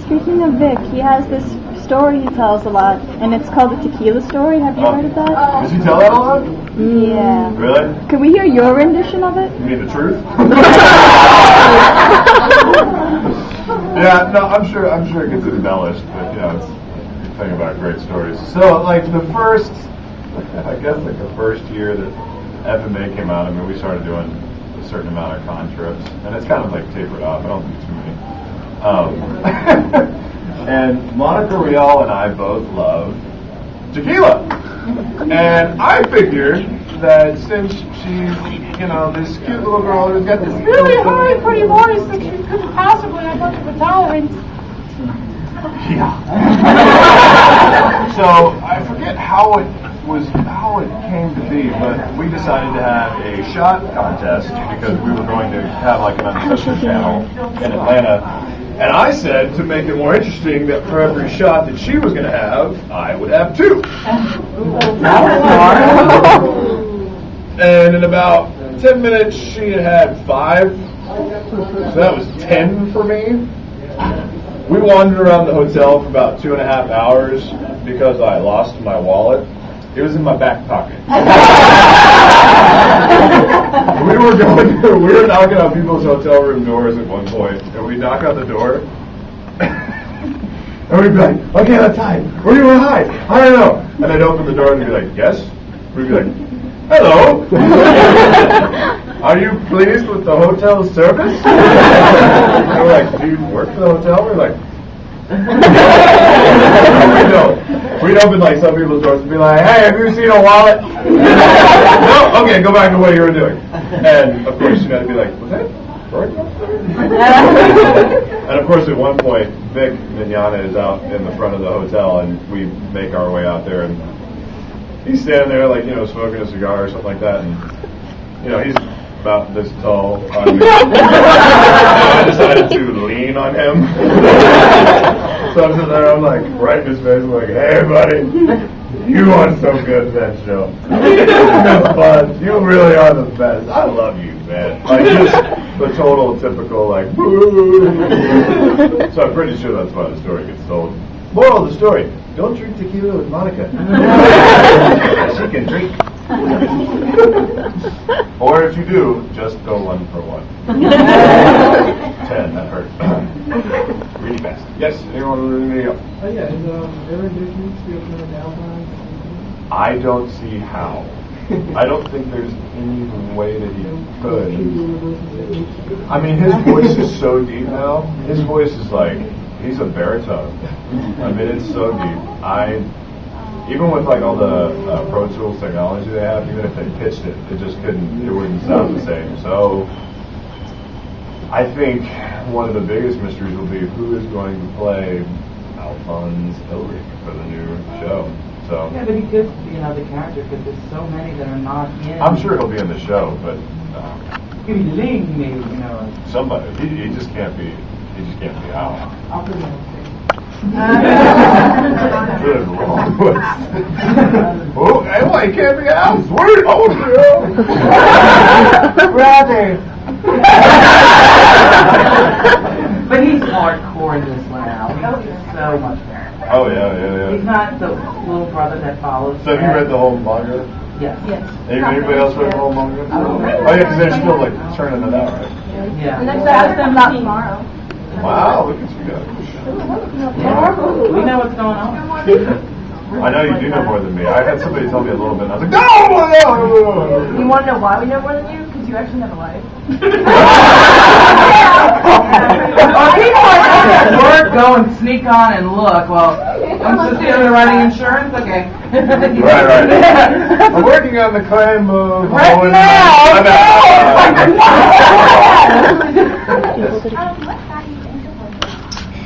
Speaking of Vic, he has this story he tells a lot, and it's called the Tequila Story. Have you heard of that? Does he tell that a lot? Yeah. Really? Can we hear your rendition of it? You mean the truth? Yeah, no, I'm sure it gets embellished, but you're talking about great stories. So, like the first year that FMA came out, I mean, we started doing a certain amount of con trips, and it's kind of like tapered off. I don't do too many. And Monica Rial and I both love tequila, and I figured that since she's, this cute little girl who's got this really high, pretty voice, that she couldn't possibly have much of a tolerance. Yeah. So I forget how it came to be, but we decided to have a shot contest because we were going to have like an uncensored channel in Atlanta. And I said, to make it more interesting, that for every shot that she was going to have, I would have 2. And in about 10 minutes, she had 5. So that was 10 for me. We wandered around the hotel for about 2.5 hours because I lost my wallet. It was in my back pocket. We were knocking on people's hotel room doors at one point, and we'd knock on the door, and we'd be like, okay, let's hide. Where do you want to hide? I don't know. And they'd open the door and they'd be like, yes? We'd be like, hello. Are you pleased with the hotel service? And we're like, do you work for the hotel? We're like, We'd open like some people's doors and be like, hey, have you seen a wallet? No? Okay, go back to what you were doing. And of course you'd have to be like, was that George? And of course at one point, Vic Mignogna is out in the front of the hotel, and we make our way out there, and he's standing there like, smoking a cigar or something like that, and he's about this tall on me. And I decided to lean on him. So I'm sitting there, I'm like, right in his face, I'm like, hey buddy, you are so good at that show. That's fun. You really are the best. I love you, man. Like just the total typical like So I'm pretty sure that's why the story gets told. Moral of the story, don't drink tequila with Monica. She can drink. Or if you do, just go 1 for 1. 10, that hurt. Really fast. Yes, anyone want to go? Oh yeah, is Aaron Dickens still playing Alpine? I don't see how. I don't think there's any way that he could. I mean, his voice is so deep now. His voice is like, he's a baritone. I mean, it's so deep. Even with like all the Pro Tools technology they have, even if they pitched it, it wouldn't sound the same. So I think one of the biggest mysteries will be who is going to play Alphonse Ulrich for the new show. So yeah, but he could, the character, because there's so many that are not in. I'm sure he'll be in the show, but maybe Ling, maybe somebody. He just can't be. He just can't be out. I'll put him on stage. Good wrong. Oh, anyway, he can't be out. Sweet. Oh, brother. But he's hardcore in this one now. He's so much better. Oh yeah. He's not the little brother that follows. So have you read the whole manga? Yes. Anybody else read the whole manga? Oh yeah, because they're still like turning it out, right? Yeah. And then ask them about tomorrow. Wow, look at you guys. Yeah. We know what's going on. I know you do know more than me. I had somebody tell me a little bit, and I was like, no! You want to know why we know more than you? Because you actually have a life. People are at work go and sneak on and look. Well, I'm just here writing insurance? Okay. Right. I'm working on the claim of... Right now!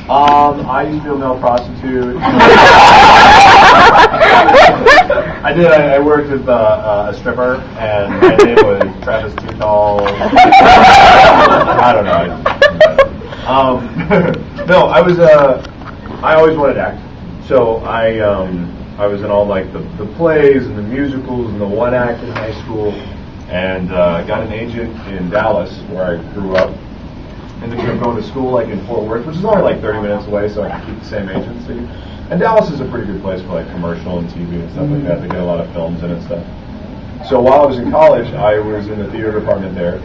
I used to be a male prostitute. I worked with a stripper, and my name was Travis Too Tall. I don't know. No, I always wanted to act. So I was in all like the plays and the musicals and the one act in high school, and got an agent in Dallas where I grew up. ended up going to school like in Fort Worth, which is only like 30 minutes away, so I can keep the same agency. And Dallas is a pretty good place for like commercial and TV and stuff like that. They get a lot of films in and stuff. So while I was in college, I was in the theater department there,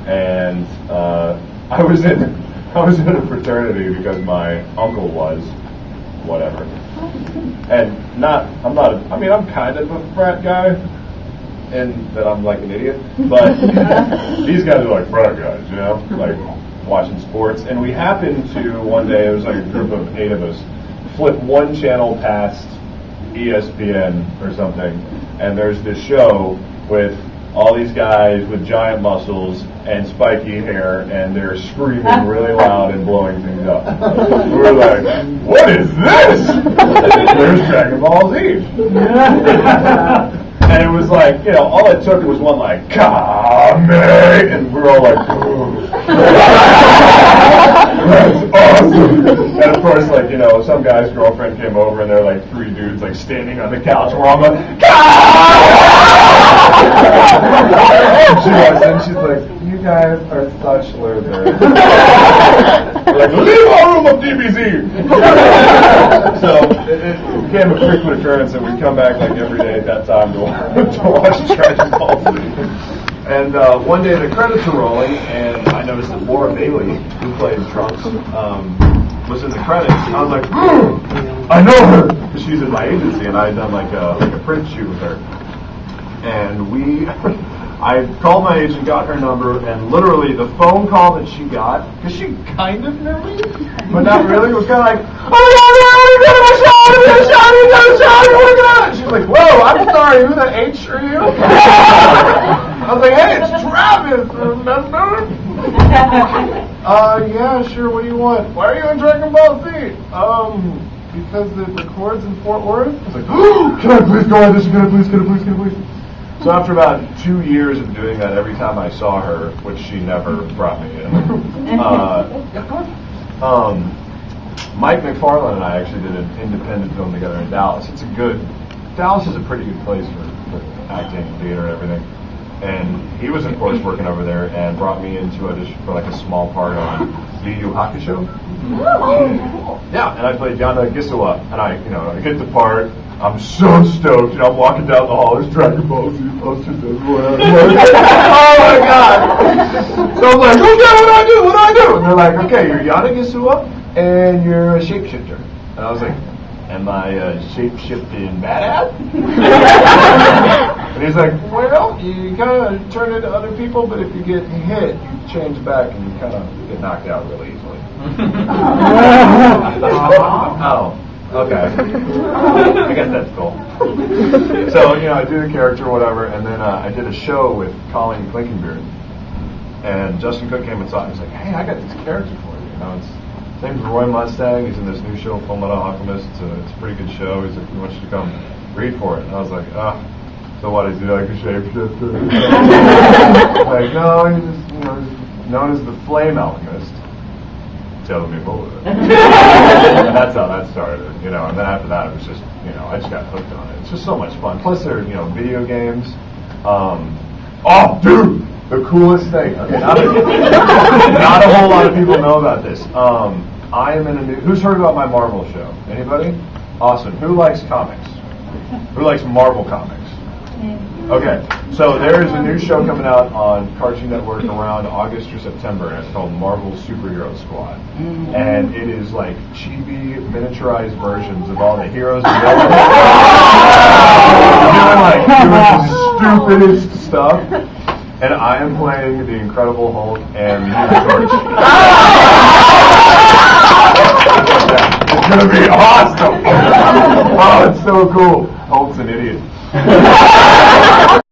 and I was in a fraternity because my uncle was whatever. And I'm kind of a frat guy, and that I'm like an idiot, but these guys are like frat guys, you know, like watching sports. And we happened to one day, it was like a group of 8 of us, flip one channel past ESPN or something, and there's this show with all these guys with giant muscles and spiky hair, and they're screaming really loud and blowing things up. We're like, what is this? There's Dragon Ball Z. And it was like, you know, all it took was one like, Kame, and we're all like, ooh. That's awesome. And of course, like, you know, some guy's girlfriend came over and they're like 3 dudes like standing on the couch. We're all like, she walks in, she's like, you guys are such losers. We're like, leave our room of DBZ. So it became a frequent occurrence that we'd come back like every day at that time to watch Dragon Ball Z. And one day the credits were rolling, and I noticed that Laura Bailey, who played Trunks, was in the credits. And I was like, I know her, because she's in my agency, and I had done like a print shoot with her. And I called my agent, got her number, and literally the phone call that she got, because she kind of knew me, but not really, was kind of like, oh my God, we got a shot, we're gonna. She's like, whoa, I'm sorry, who the H are you? I was like, hey, it's Travis, remember? Yeah, sure, what do you want? Why are you in Dragon Ball Z? Because it records in Fort Worth? I was like, can I please go audition? Can I please? So after about 2 years of doing that every time I saw her, which she never brought me in, Mike McFarlane and I actually did an independent film together in Dallas. Dallas is a pretty good place for acting and theater and everything. And he was, of course, working over there and brought me in to audition for like a small part on Yu Yu Hakusho. Yeah, and I played Yanda Gisua, and I get the part. I'm so stoked. I'm walking down the hall. There's Dragon Ball Z posters everywhere. Oh my God! So I'm like, okay, what do I do? And they're like, okay, you're Yanda Gisua, and you're a shapeshifter. And I was like, am I a shape-shifting badass? And he's like, well, you kind of turn into other people, but if you get hit, you change back and you kind of get knocked out really easily. Oh, okay. I guess that's cool. So, I do the character or whatever, and then I did a show with Colleen Clinkenbeard. And Justin Cook came and saw it and was like, hey, I got this character for you. His name's Roy Mustang. He's in this new show, Fullmetal Alchemist. It's a pretty good show. He wants you to come read for it. And I was like, so what, is he like a shapeshifter? Like, no, he's just, he's known as the Flame Alchemist. Telling me bullshit. And that's how that started, And then after that, it was just, I just got hooked on it. It's just so much fun. Plus, there are, video games. Oh, dude! The coolest thing. Okay, not a whole lot of people know about this. I am in a new. Who's heard about my Marvel show? Anybody? Awesome. Who likes comics? Who likes Marvel comics? Okay, so there is a new show coming out on Cartoon Network around August or September, and it's called Marvel Superhero Squad. And it is like chibi, miniaturized versions of all the heroes and villains. Doing the stupidest stuff. And I am playing the Incredible Hulk and Human Torch. It's going to be awesome. Oh, it's so cool. Hulk's an idiot.